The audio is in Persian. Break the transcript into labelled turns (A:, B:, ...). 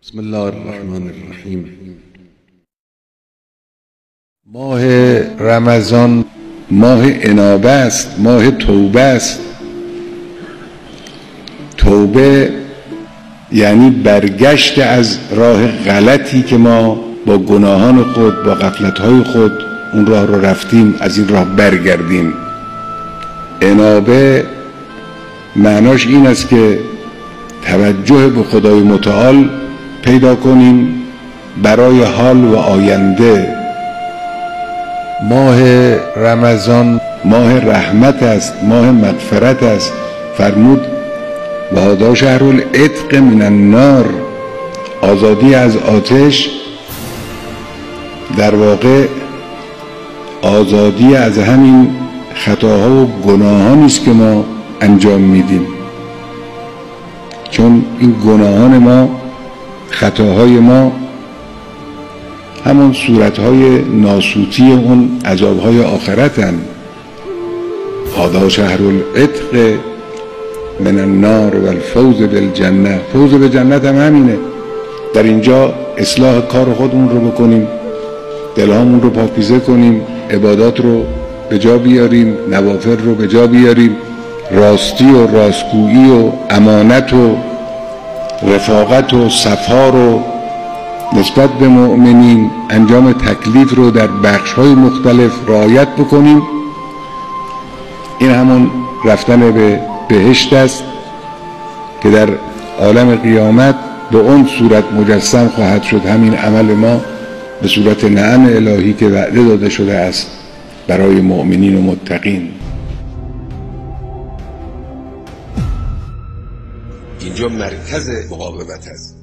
A: بسم الله الرحمن الرحیم. ماه رمضان ماه انابه است، ماه توبه است. توبه یعنی برگشت از راه غلطی که ما با گناهان خود، با غفلت‌های خود اون راه رو رفتیم، از این راه برگردیم. انابه معناش این است که توجه به خدای متعال پیدا کنیم برای حال و آینده. ماه رمضان ماه رحمت است، ماه مغفرت است. فرمود و هذا شهر العتق من النار، آزادی از آتش، در واقع آزادی از همین خطاها و گناهانی است که ما انجام میدیم، چون این گناهان ما، خطاهای ما همون صورتهای ناسوتی اون عذابهای آخرتن. هذا شهر العتق من النار و الفوز بالجنه. فوز به جنت هم همینه، در اینجا اصلاح کار خودمون رو بکنیم، دلهامون رو پاکیزه کنیم، عبادات رو به جا بیاریم، نوافل رو به جا بیاریم، راستی و راستگویی و امانت و رفاقت و صفا رو نسبت به مؤمنین، انجام تکلیف رو در بخش‌های مختلف رعایت بکنیم. این همون رفتن به بهشت است که در عالم قیامت به اون صورت مجسم خواهد شد همین عمل ما به صورت نعم الهی که وعده داده شده است برای مؤمنین و متقین. اینجا مرکز مقاومت است.